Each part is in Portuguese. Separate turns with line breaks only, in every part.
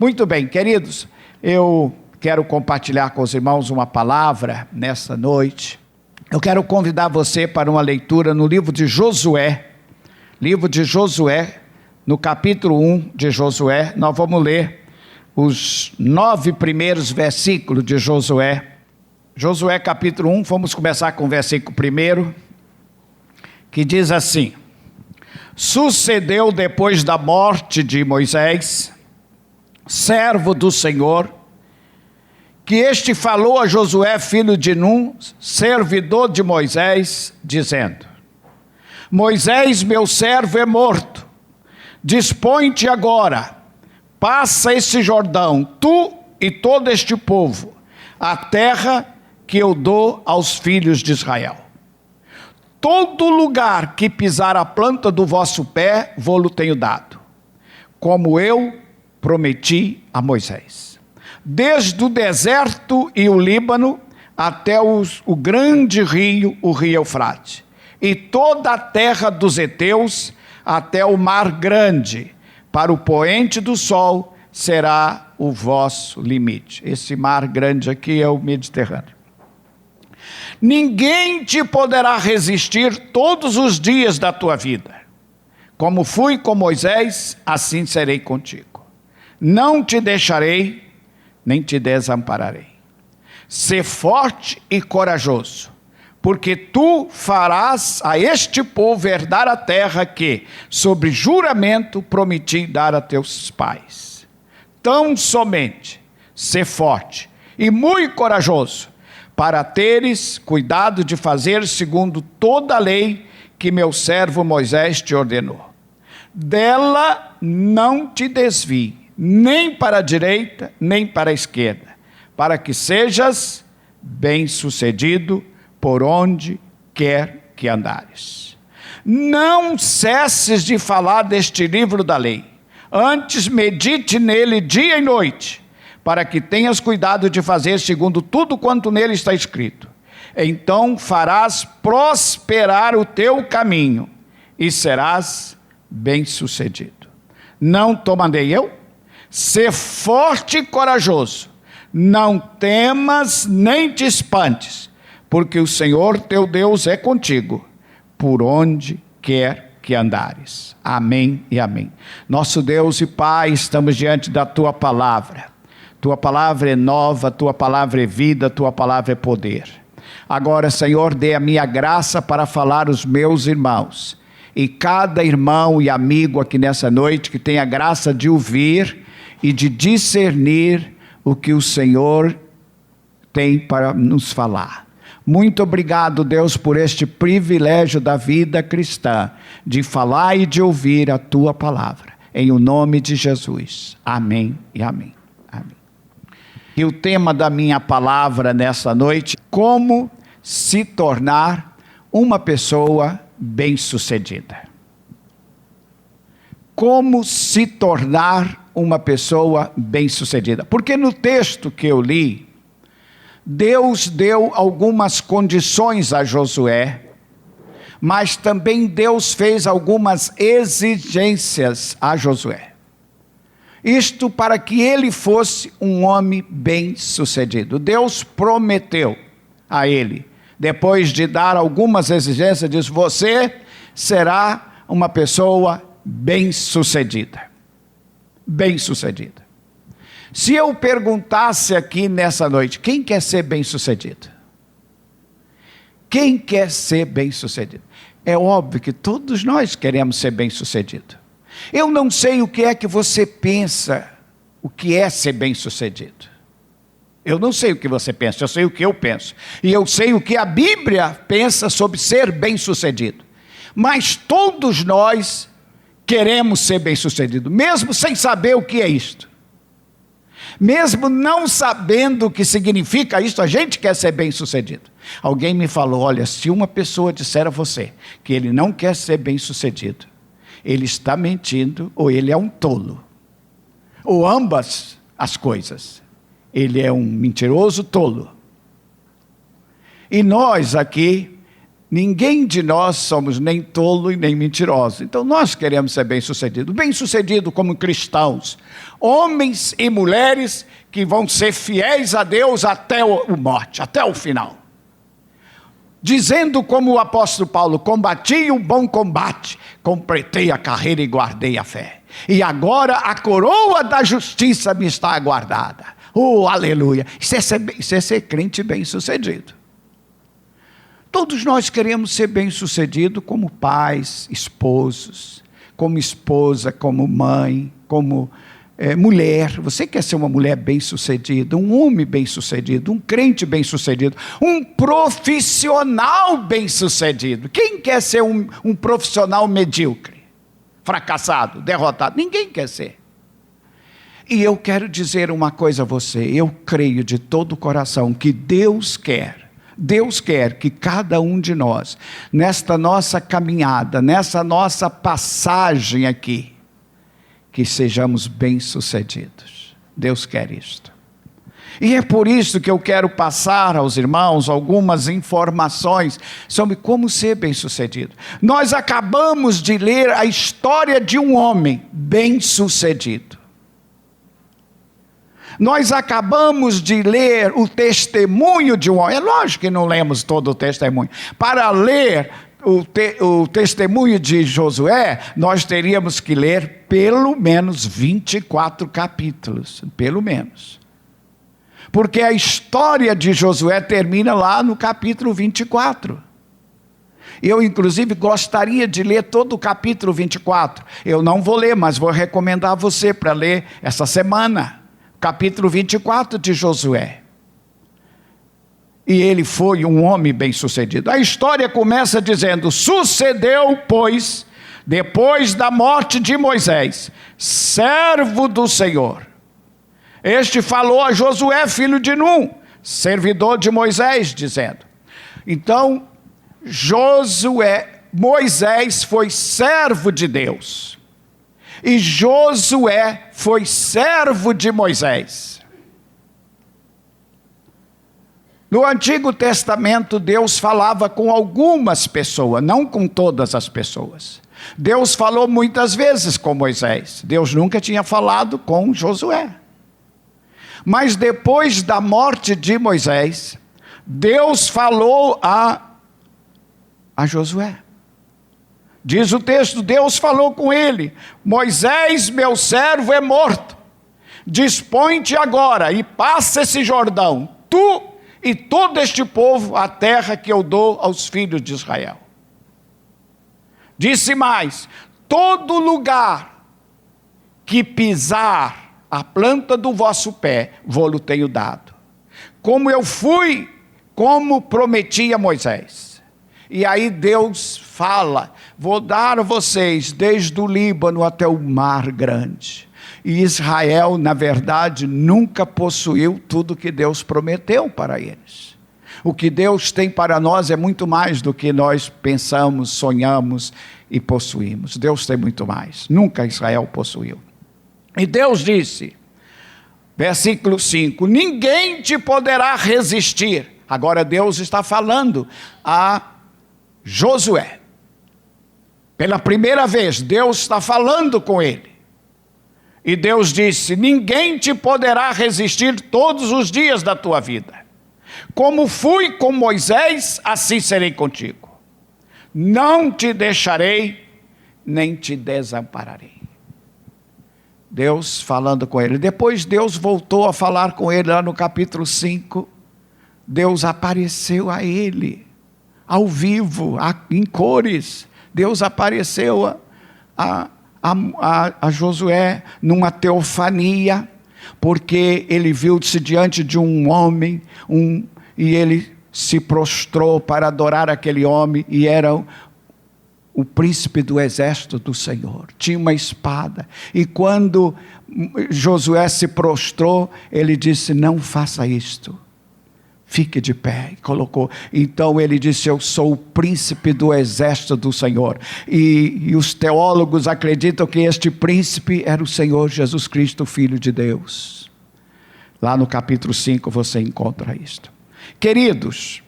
Muito bem, queridos, eu quero compartilhar com os irmãos uma palavra nessa noite. Eu quero convidar você para uma leitura no livro de Josué, no capítulo 1 de Josué. Nós vamos ler os 9 primeiros versículos de Josué. Josué capítulo 1, vamos começar com o versículo 1, que diz assim: Sucedeu depois da morte de Moisés, servo do Senhor, que este falou a Josué, filho de Nun, servidor de Moisés, dizendo: Moisés, meu servo, é morto. Dispõe-te agora, passa esse Jordão, tu e todo este povo, a terra que eu dou aos filhos de Israel. Todo lugar que pisar a planta do vosso pé, vou-lo tenho dado, como eu prometi a Moisés. Desde o deserto e o Líbano, até o grande rio, o rio Eufrate, e toda a terra dos heteus, até o mar grande, para o poente do sol, será o vosso limite. Esse mar grande aqui é o Mediterrâneo. Ninguém te poderá resistir todos os dias da tua vida. Como fui com Moisés, assim serei contigo. Não te deixarei, nem te desampararei. Sê forte e corajoso, porque tu farás a este povo herdar a terra que, sobre juramento, prometi dar a teus pais. Tão somente sê forte e muito corajoso, para teres cuidado de fazer segundo toda a lei que meu servo Moisés te ordenou. Dela não te desvie, nem para a direita, nem para a esquerda, para que sejas bem-sucedido por onde quer que andares. Não cesses de falar deste livro da lei, antes medite nele dia e noite, para que tenhas cuidado de fazer segundo tudo quanto nele está escrito. Então farás prosperar o teu caminho e serás bem-sucedido. Não te mandei eu? Sê forte e corajoso, não temas nem te espantes, porque o Senhor teu Deus é contigo, por onde quer que andares. Amém e amém. Nosso Deus e Pai, estamos diante da tua palavra. Tua palavra é nova, tua palavra é vida, tua palavra é poder. Agora, Senhor, dê a minha graça para falar os meus irmãos. E cada irmão e amigo aqui nessa noite que tenha a graça de ouvir e de discernir o que o Senhor tem para nos falar. Muito obrigado, Deus, por este privilégio da vida cristã, de falar e de ouvir a tua palavra. Em o nome de Jesus. Amém e amém. Amém. E o tema da minha palavra nessa noite: como se tornar uma pessoa bem-sucedida. Como se tornar uma pessoa bem-sucedida. Porque no texto que eu li, Deus deu algumas condições a Josué, mas também Deus fez algumas exigências a Josué. Isto para que ele fosse um homem bem-sucedido. Deus prometeu a ele, depois de dar algumas exigências, diz: você será uma pessoa bem-sucedida. Bem-sucedida. Se eu perguntasse aqui nessa noite, quem quer ser bem-sucedido? Quem quer ser bem-sucedido? É óbvio que todos nós queremos ser bem-sucedidos. Eu não sei o que é que você pensa, o que é ser bem-sucedido. Eu não sei o que você pensa, eu sei o que eu penso. E eu sei o que a Bíblia pensa sobre ser bem-sucedido. Mas todos nós queremos ser bem-sucedidos, mesmo sem saber o que é isto. Mesmo não sabendo o que significa isto, a gente quer ser bem-sucedido. Alguém me falou: olha, se uma pessoa disser a você que ele não quer ser bem-sucedido, ele está mentindo, ou ele é um tolo, ou ambas as coisas. Ele é um mentiroso tolo. E nós aqui Ninguém de nós somos nem tolo e nem mentiroso. Então nós queremos ser bem-sucedidos. Bem-sucedido como cristãos. Homens e mulheres que vão ser fiéis a Deus até o morte, até o final. Dizendo como o apóstolo Paulo: combati o bom combate, completei a carreira e guardei a fé. E agora a coroa da justiça me está aguardada. Oh, aleluia! Isso é ser crente bem-sucedido. Todos nós queremos ser bem-sucedidos como pais, esposos, como esposa, como mãe, como mulher. Você quer ser uma mulher bem-sucedida, um homem bem-sucedido, um crente bem-sucedido, um profissional bem-sucedido. Quem quer ser um profissional medíocre, fracassado, derrotado? Ninguém quer ser. E eu quero dizer uma coisa a você: eu creio de todo o coração que Deus quer que cada um de nós, nesta nossa caminhada, nessa nossa passagem aqui, que sejamos bem-sucedidos. Deus quer isto. E é por isso que eu quero passar aos irmãos algumas informações sobre como ser bem-sucedido. Nós acabamos de ler a história de um homem bem-sucedido. Nós acabamos de ler o testemunho de um homem. É lógico que não lemos todo o testemunho. Para ler o testemunho de Josué, nós teríamos que ler pelo menos 24 capítulos. Pelo menos. Porque a história de Josué termina lá no capítulo 24. Eu, inclusive, gostaria de ler todo o capítulo 24. Eu não vou ler, mas vou recomendar a você para ler essa semana. Capítulo 24 de Josué. E ele foi um homem bem-sucedido. A história começa dizendo: sucedeu, pois, depois da morte de Moisés, servo do Senhor. Este falou a Josué, filho de Num, servidor de Moisés, dizendo. Então, Moisés foi servo de Deus. E Josué foi servo de Moisés. No Antigo Testamento, Deus falava com algumas pessoas, não com todas as pessoas. Deus falou muitas vezes com Moisés. Deus nunca tinha falado com Josué. Mas depois da morte de Moisés, Deus falou a Josué. Diz o texto: Deus falou com ele: Moisés, meu servo, é morto. Dispõe-te agora e passa esse Jordão, tu e todo este povo, a terra que eu dou aos filhos de Israel. Disse mais: todo lugar que pisar a planta do vosso pé, vou-lo tenho dado. Como eu fui, como prometi a Moisés. E aí Deus fala: vou dar a vocês desde o Líbano até o Mar Grande. E Israel, na verdade, nunca possuiu tudo que Deus prometeu para eles. O que Deus tem para nós é muito mais do que nós pensamos, sonhamos e possuímos. Deus tem muito mais. Nunca Israel possuiu. E Deus disse, versículo 5: ninguém te poderá resistir. Agora Deus está falando a Josué. Pela primeira vez, Deus está falando com ele. E Deus disse: ninguém te poderá resistir todos os dias da tua vida. Como fui com Moisés, assim serei contigo. Não te deixarei, nem te desampararei. Deus falando com ele. Depois Deus voltou a falar com ele lá no capítulo 5. Deus apareceu a ele, ao vivo, em cores. Deus apareceu a Josué numa teofania, porque ele viu-se diante de um homem, e ele se prostrou para adorar aquele homem, e era o príncipe do exército do Senhor, tinha uma espada, e quando Josué se prostrou, ele disse: não faça isto, fique de pé. E colocou. Então ele disse: eu sou o príncipe do exército do Senhor. E os teólogos acreditam que este príncipe era o Senhor Jesus Cristo, Filho de Deus. Lá no capítulo 5 você encontra isto. Queridos,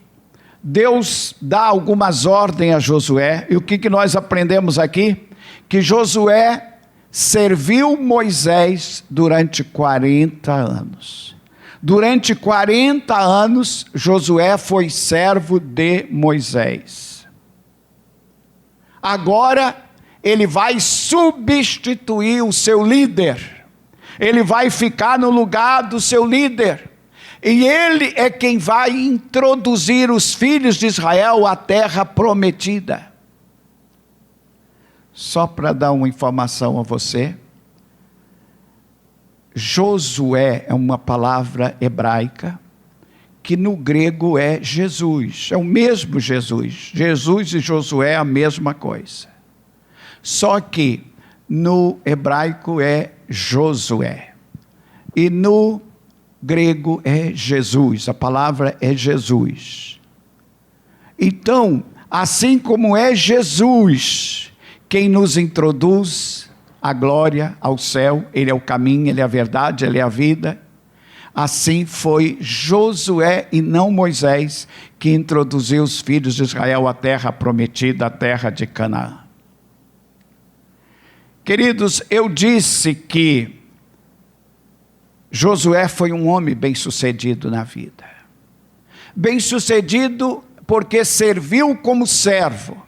Deus dá algumas ordens a Josué, e o que nós aprendemos aqui? Que Josué serviu Moisés durante 40 anos. Durante 40 anos, Josué foi servo de Moisés. Agora, ele vai substituir o seu líder. Ele vai ficar no lugar do seu líder. E ele é quem vai introduzir os filhos de Israel à terra prometida. Só para dar uma informação a você, Josué é uma palavra hebraica, que no grego é Jesus, é o mesmo Jesus. Jesus e Josué é a mesma coisa. Só que no hebraico é Josué, e no grego é Jesus, a palavra é Jesus. Então, assim como é Jesus quem nos introduz à glória, ao céu, Ele é o caminho, Ele é a verdade, Ele é a vida, assim foi Josué e não Moisés que introduziu os filhos de Israel à terra prometida, a terra de Canaã. Queridos, eu disse que Josué foi um homem bem-sucedido na vida. Bem-sucedido porque serviu como servo,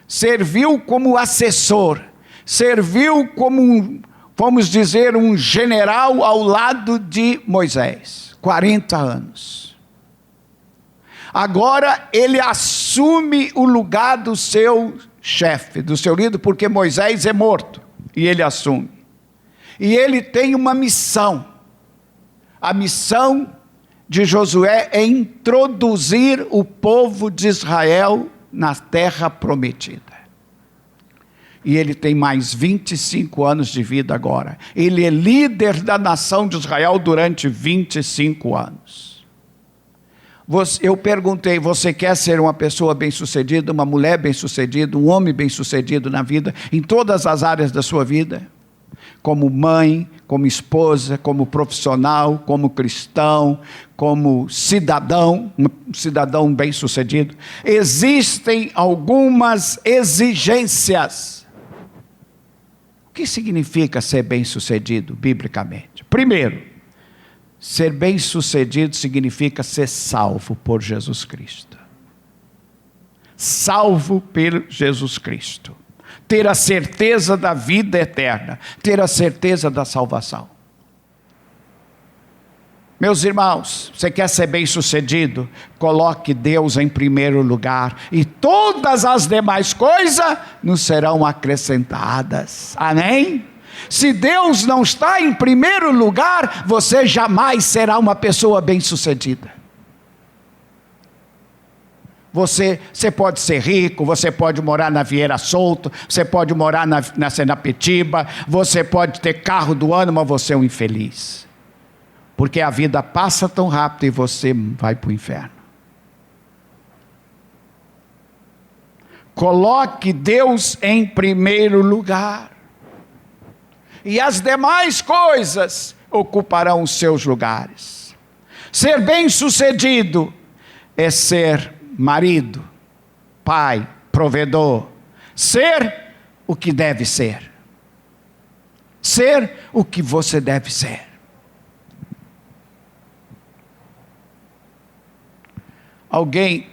serviu como assessor, serviu como, vamos dizer, um general ao lado de Moisés. 40 anos. Agora ele assume o lugar do seu chefe, do seu líder, porque Moisés é morto, e ele assume. E ele tem uma missão. A missão de Josué é introduzir o povo de Israel na terra prometida. E ele tem mais 25 anos de vida agora. Ele é líder da nação de Israel durante 25 anos. Eu perguntei, você quer ser uma pessoa bem-sucedida, uma mulher bem-sucedida, um homem bem-sucedido na vida, em todas as áreas da sua vida? Como mãe, como esposa, como profissional, como cristão, como cidadão, um cidadão bem-sucedido. Existem algumas exigências. O que significa ser bem-sucedido, biblicamente? Primeiro, ser bem-sucedido significa ser salvo por Jesus Cristo. Salvo por Jesus Cristo. Ter a certeza da vida eterna, ter a certeza da salvação. Meus irmãos, você quer ser bem-sucedido? Coloque Deus em primeiro lugar, e todas as demais coisas nos serão acrescentadas. Amém? Se Deus não está em primeiro lugar, você jamais será uma pessoa bem-sucedida. Você pode ser rico, você pode morar na Vieira Solto, você pode morar na Senapetiba, você pode ter carro do ano, mas você é um infeliz. Porque a vida passa tão rápido e você vai para o inferno. Coloque Deus em primeiro lugar, e as demais coisas ocuparão os seus lugares. Ser bem-sucedido é ser marido, pai, provedor, ser o que deve ser, ser o que você deve ser.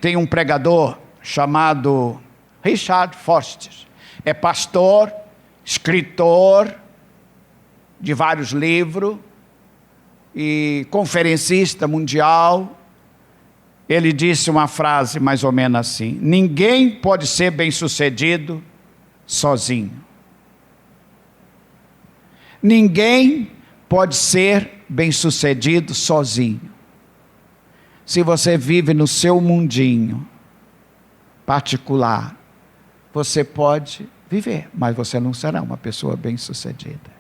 Tem um pregador chamado Richard Foster, é pastor, escritor de vários livros e conferencista mundial. Ele disse uma frase mais ou menos assim: ninguém pode ser bem-sucedido sozinho. Ninguém pode ser bem-sucedido sozinho. Se você vive no seu mundinho particular, você pode viver, mas você não será uma pessoa bem-sucedida.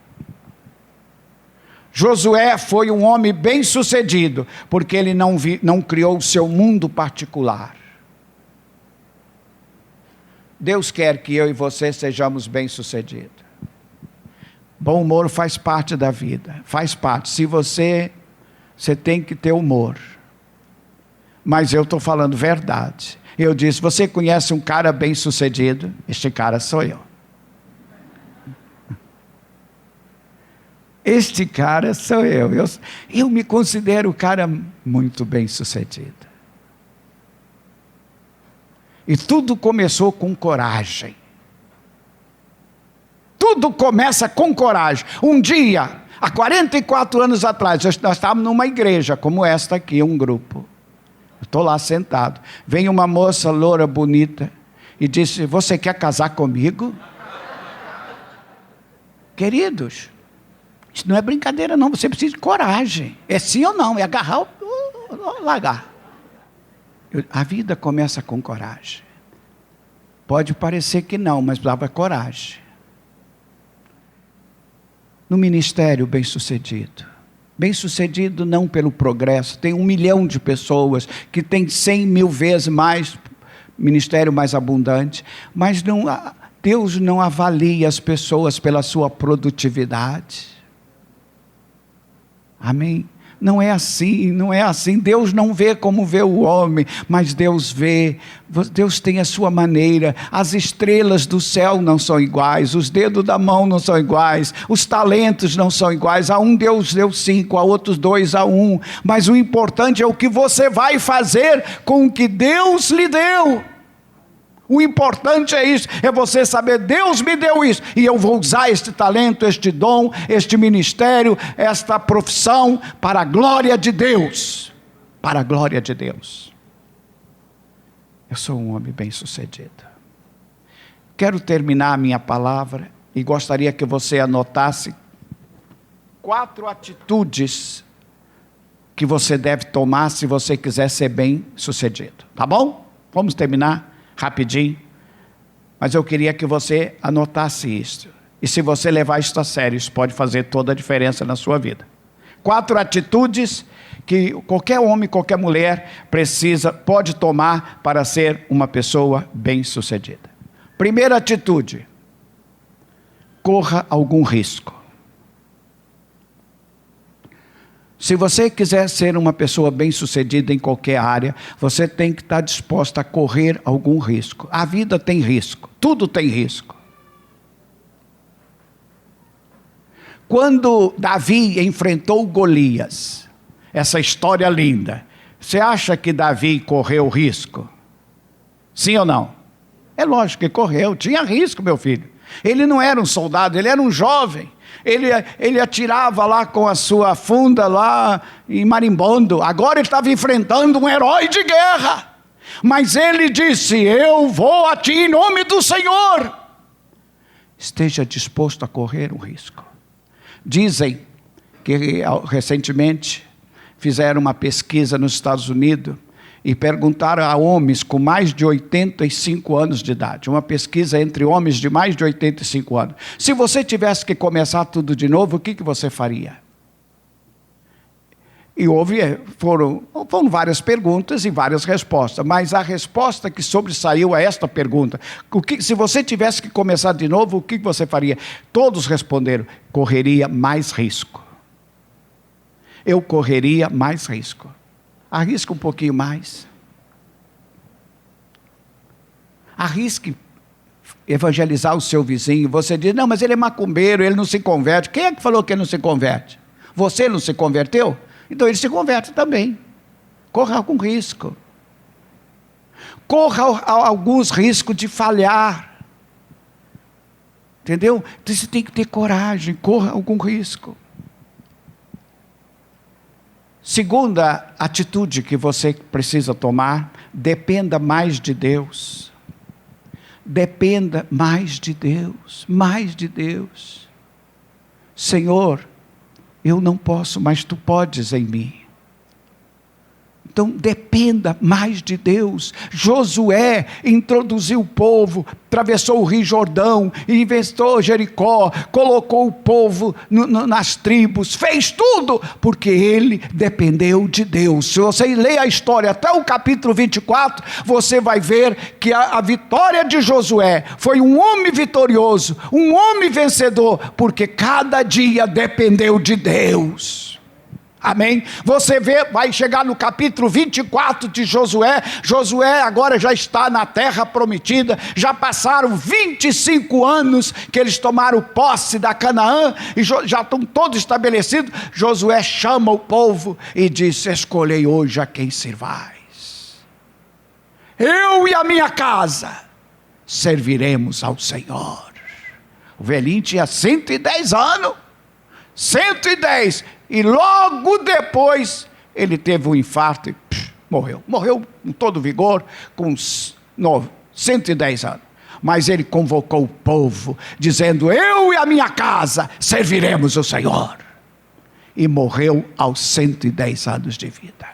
Josué foi um homem bem-sucedido, porque ele não criou o seu mundo particular. Deus quer que eu e você sejamos bem-sucedidos. Bom humor faz parte da vida, faz parte. Se você tem que ter humor. mas eu estou falando verdade. Eu disse: você conhece um cara bem sucedido? Este cara sou eu. Este cara sou eu. Eu me considero um cara muito bem sucedido. E tudo começou com coragem. Tudo começa com coragem. Um dia, há 44 anos atrás, nós estávamos numa igreja como esta aqui, um grupo. Eu estou lá sentado. Vem uma moça loura, bonita, e disse: você quer casar comigo? Queridos, isso não é brincadeira não, você precisa de coragem. É sim ou não, é agarrar ou largar. A vida começa com coragem. Pode parecer que não, mas precisava coragem. No ministério bem sucedido. Bem sucedido não pelo progresso. Tem 1 milhão de pessoas que tem 100 mil vezes mais, ministério mais abundante. Mas não, Deus não avalia as pessoas pela sua produtividade. Amém? Não é assim, não é assim. Deus não vê como vê o homem, mas Deus vê. Deus tem a sua maneira. As estrelas do céu não são iguais, os dedos da mão não são iguais, os talentos não são iguais. A um Deus deu 5, a outros 2, a 1. Mas o importante é o que você vai fazer com o que Deus lhe deu. O importante é isso, é você saber: Deus me deu isso, e eu vou usar este talento, este dom, este ministério, esta profissão, para a glória de Deus. Para a glória de Deus. Eu sou um homem bem sucedido. Quero terminar a minha palavra, e gostaria que você anotasse 4 atitudes que você deve tomar se você quiser ser bem sucedido. Tá bom? Vamos terminar rapidinho, mas eu queria que você anotasse isso, e se você levar isso a sério, isso pode fazer toda a diferença na sua vida. 4 atitudes que qualquer homem, qualquer mulher pode tomar para ser uma pessoa bem sucedida. Primeira atitude: corra algum risco. Se você quiser ser uma pessoa bem-sucedida em qualquer área, você tem que estar disposto a correr algum risco. A vida tem risco, tudo tem risco. Quando Davi enfrentou Golias, essa história linda, você acha que Davi correu risco? Sim ou não? É lógico que correu, tinha risco, meu filho. Ele não era um soldado, ele era um jovem. Ele atirava lá com a sua funda lá em marimbondo. Agora ele estava enfrentando um herói de guerra. Mas ele disse: eu vou a ti em nome do Senhor. Esteja disposto a correr um risco. Dizem que recentemente fizeram uma pesquisa nos Estados Unidos e perguntaram a homens com mais de 85 anos de idade, uma pesquisa entre homens de mais de 85 anos. Se você tivesse que começar tudo de novo, o que você faria? E foram várias perguntas e várias respostas, mas a resposta que sobressaiu a esta pergunta: se você tivesse que começar de novo, o que você faria? Todos responderam: correria mais risco. Eu correria mais risco. Arrisque um pouquinho mais. Arrisque evangelizar o seu vizinho. Você diz: não, mas ele é macumbeiro, ele não se converte. Quem é que falou que ele não se converte? Você não se converteu? Então ele se converte também. Corra algum risco. Corra alguns riscos de falhar. Entendeu? Então você tem que ter coragem. Corra algum risco. Segunda atitude que você precisa tomar: dependa mais de Deus. Dependa mais de Deus, mais de Deus. Senhor, eu não posso, mas Tu podes em mim. Então dependa mais de Deus. Josué introduziu o povo, atravessou o Rio Jordão, investou Jericó, colocou o povo nas tribos, fez tudo, porque ele dependeu de Deus. Se você ler a história até o capítulo 24, você vai ver que a vitória de Josué foi um homem vitorioso, um homem vencedor, porque cada dia dependeu de Deus. Amém? Você vê, vai chegar no capítulo 24 de Josué. Josué agora já está na terra prometida. Já passaram 25 anos que eles tomaram posse da Canaã e já estão todos estabelecidos. Josué chama o povo e diz: escolhei hoje a quem servais. Eu e a minha casa serviremos ao Senhor. O velhinho tinha 110 anos. 110, e logo depois ele teve um infarto e morreu com todo vigor, com 110 anos, mas ele convocou o povo, dizendo: eu e a minha casa serviremos o Senhor, e morreu aos 110 anos de vida.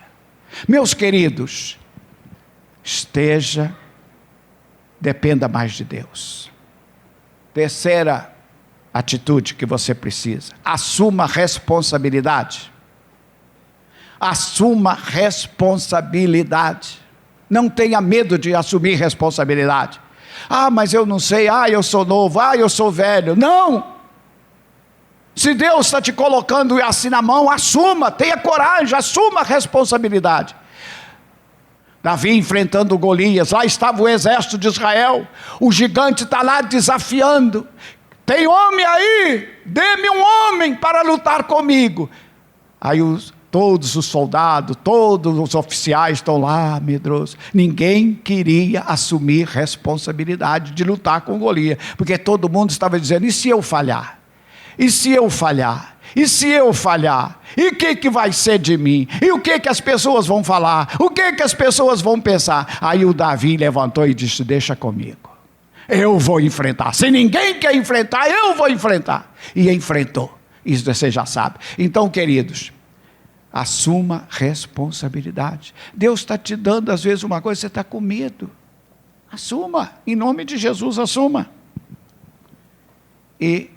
Meus queridos, dependa mais de Deus. Terceira atitude que você precisa: assuma responsabilidade. Assuma responsabilidade. Não tenha medo de assumir responsabilidade. Mas eu não sei, eu sou novo, eu sou velho. Não! Se Deus está te colocando assim na mão, assuma, tenha coragem, assuma a responsabilidade. Davi enfrentando Golias, lá estava o exército de Israel, o gigante está lá desafiando: tem homem aí? Dê-me um homem para lutar comigo. Aí todos os soldados, todos os oficiais estão lá medrosos. Ninguém queria assumir responsabilidade de lutar com Golias, porque todo mundo estava dizendo: e se eu falhar? E se eu falhar? E se eu falhar? E o que vai ser de mim? E o que as pessoas vão falar? O que as pessoas vão pensar? Aí o Davi levantou e disse: deixa comigo. Eu vou enfrentar. Se ninguém quer enfrentar, eu vou enfrentar. E enfrentou. Isso você já sabe. Então, queridos, assuma responsabilidade. Deus está te dando às vezes uma coisa, você está com medo. Assuma. Em nome de Jesus, assuma. E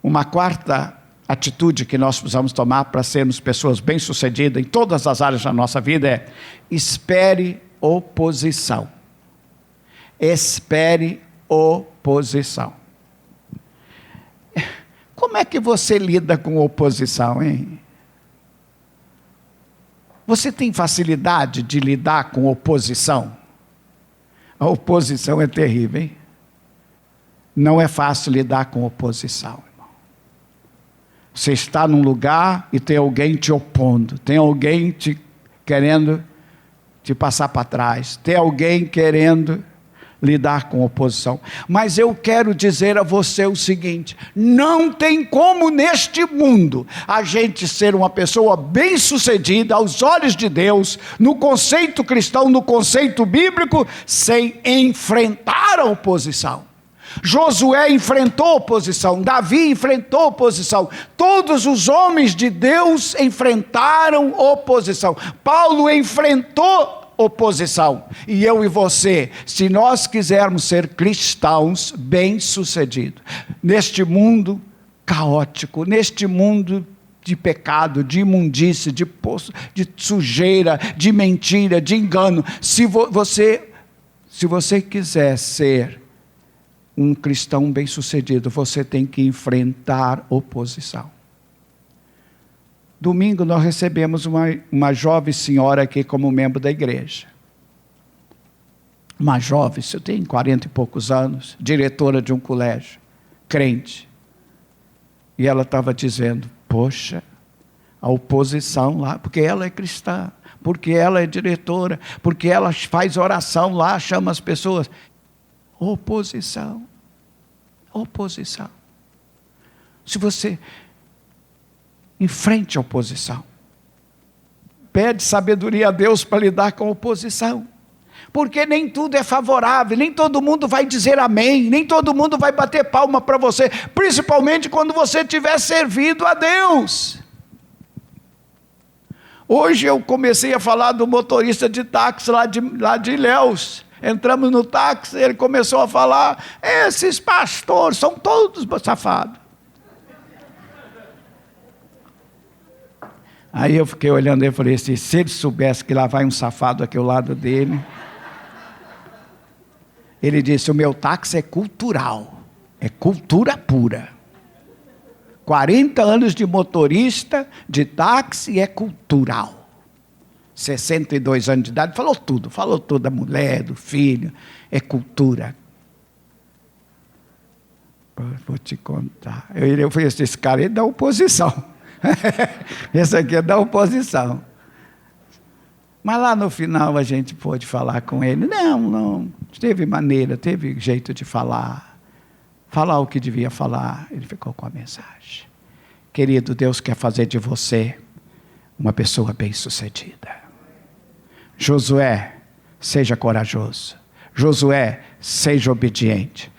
uma quarta atitude que nós precisamos tomar para sermos pessoas bem-sucedidas em todas as áreas da nossa vida é: espere oposição. Espere oposição. Como é que você lida com oposição, hein? Você tem facilidade de lidar com oposição? A oposição é terrível, hein? Não é fácil lidar com oposição, irmão. Você está num lugar e tem alguém te opondo, tem alguém querendo te passar para trás, tem alguém querendo lidar com oposição. Mas eu quero dizer a você o seguinte: não tem como neste mundo a gente ser uma pessoa bem-sucedida aos olhos de Deus, no conceito cristão, no conceito bíblico, sem enfrentar a oposição. Josué enfrentou oposição, Davi enfrentou oposição, todos os homens de Deus enfrentaram oposição, Paulo enfrentou oposição. E eu e você, se nós quisermos ser cristãos bem-sucedidos, neste mundo caótico, neste mundo de pecado, de imundície, de sujeira, de mentira, de engano, se você quiser ser um cristão bem-sucedido, você tem que enfrentar oposição. Domingo nós recebemos uma jovem senhora aqui como membro da igreja. Uma jovem, você tem 40 e poucos anos, diretora de um colégio, crente. E ela estava dizendo: poxa, a oposição lá, porque ela é cristã, porque ela é diretora, porque ela faz oração lá, chama as pessoas. Oposição. Se você enfrente a oposição, pede sabedoria a Deus para lidar com a oposição, porque nem tudo é favorável, nem todo mundo vai dizer amém, nem todo mundo vai bater palma para você, principalmente quando você tiver servido a Deus. Hoje eu comecei a falar do motorista de táxi lá de Ilhéus. Entramos no táxi, ele começou a falar: esses pastores são todos safados. Aí eu fiquei olhando ele e falei assim: se ele soubesse que lá vai um safado aqui ao lado dele. Ele disse: o meu táxi é cultural, é cultura pura. 40 anos de motorista de táxi é cultural. 62 anos de idade, falou tudo da mulher, do filho, é cultura. Vou te contar. Eu fui esse cara é da oposição. Esse aqui é da oposição. Mas lá no final a gente pôde falar com ele. Não, teve maneira, teve jeito de falar o que devia falar. Ele ficou com a mensagem. Querido, Deus quer fazer de você uma pessoa bem-sucedida. Josué, seja corajoso. Josué, seja obediente.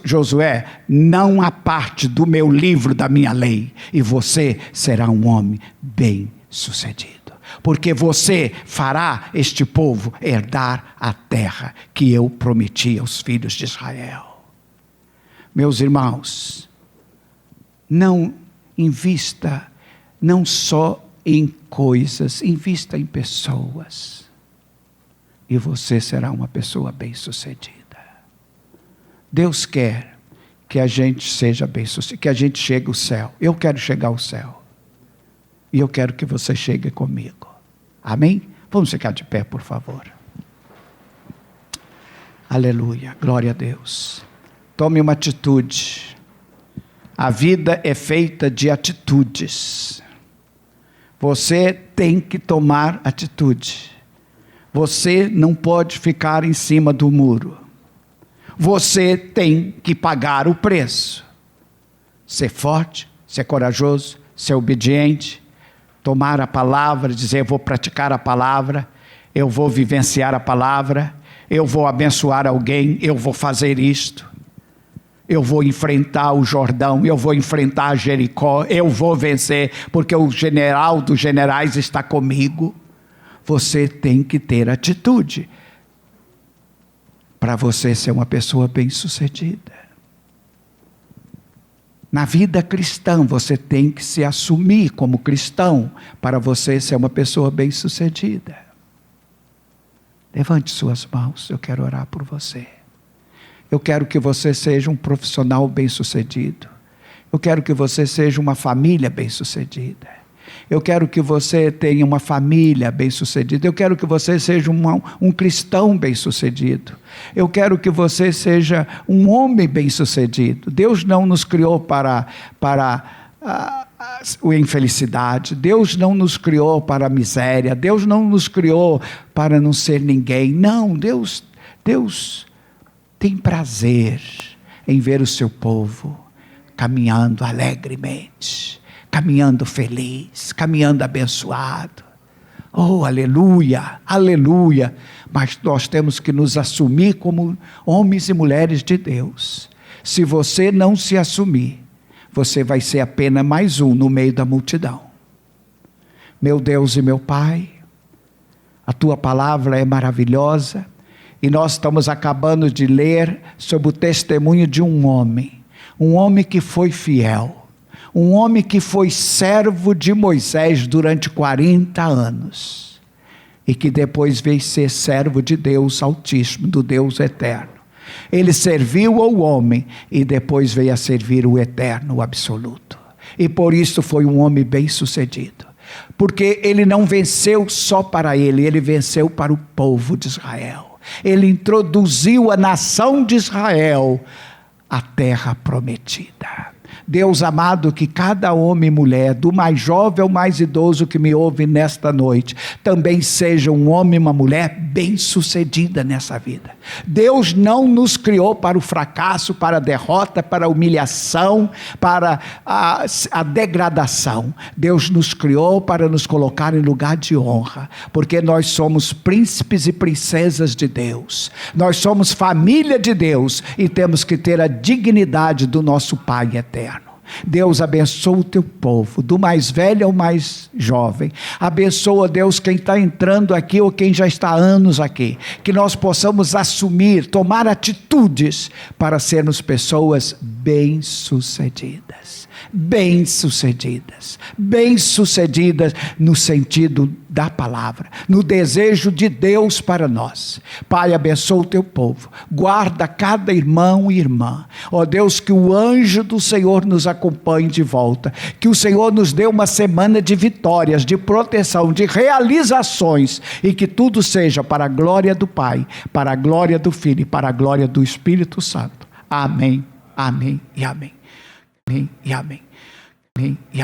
Josué, não aparte do meu livro, da minha lei, e você será um homem bem-sucedido, porque você fará este povo herdar a terra que eu prometi aos filhos de Israel. Meus irmãos, não invista não só em coisas, invista em pessoas, e você será uma pessoa bem-sucedida. Deus quer que a gente seja bem-sucedido, que a gente chegue ao céu. Eu quero chegar ao céu. E eu quero que você chegue comigo. Amém? Vamos ficar de pé, por favor. Aleluia, glória a Deus. Tome uma atitude. A vida é feita de atitudes. Você tem que tomar atitude. Você não pode ficar em cima do muro. Você tem que pagar o preço. Ser forte, ser corajoso, ser obediente, tomar a palavra, dizer: eu vou praticar a palavra, eu vou vivenciar a palavra, eu vou abençoar alguém, eu vou fazer isto, eu vou enfrentar o Jordão, eu vou enfrentar Jericó, eu vou vencer, porque o general dos generais está comigo. Você tem que ter atitude para você ser uma pessoa bem-sucedida. Na vida cristã, você tem que se assumir como cristão, para você ser uma pessoa bem-sucedida. Levante suas mãos, eu quero orar por você. Eu quero que você seja um profissional bem-sucedido. Eu quero que você seja uma família bem-sucedida. Eu quero que você tenha uma família bem-sucedida. Eu quero que você seja um cristão bem-sucedido. Eu quero que você seja um homem bem-sucedido. Deus não nos criou para a infelicidade. Deus não nos criou para a miséria. Deus não nos criou para não ser ninguém. Não, Deus tem prazer em ver o seu povo caminhando alegremente, caminhando feliz, caminhando abençoado. Oh, aleluia, aleluia. Mas nós temos que nos assumir como homens e mulheres de Deus. Se você não se assumir, você vai ser apenas mais um no meio da multidão. Meu Deus e meu Pai, a tua palavra é maravilhosa, e nós estamos acabando de ler sobre o testemunho de um homem que foi fiel, um homem que foi servo de Moisés durante 40 anos, e que depois veio ser servo de Deus Altíssimo, do Deus Eterno. Ele serviu ao homem, e depois veio a servir o Eterno, o Absoluto, e por isso foi um homem bem sucedido, porque ele não venceu só para ele, ele venceu para o povo de Israel. Ele introduziu a nação de Israel à terra prometida. Deus amado, que cada homem e mulher, do mais jovem ao mais idoso que me ouve nesta noite, também seja um homem e uma mulher bem-sucedida nessa vida. Deus não nos criou para o fracasso, para a derrota, para a humilhação, para a degradação. Deus nos criou para nos colocar em lugar de honra, porque nós somos príncipes e princesas de Deus. Nós somos família de Deus e temos que ter a dignidade do nosso Pai eterno. Deus abençoa o teu povo, do mais velho ao mais jovem. Abençoa, Deus, quem está entrando aqui ou quem já está há anos aqui. Que nós possamos assumir, tomar atitudes para sermos pessoas bem-sucedidas. bem-sucedidas. Bem-sucedidas no sentido da palavra, no desejo de Deus para nós. Pai, abençoa o teu povo, guarda cada irmão e irmã. Ó Deus, que o anjo do Senhor nos acompanhe de volta, que o Senhor nos dê uma semana de vitórias, de proteção, de realizações, e que tudo seja para a glória do Pai, para a glória do Filho e para a glória do Espírito Santo. Amém, amém e amém. Amém e amém. Amém e amém.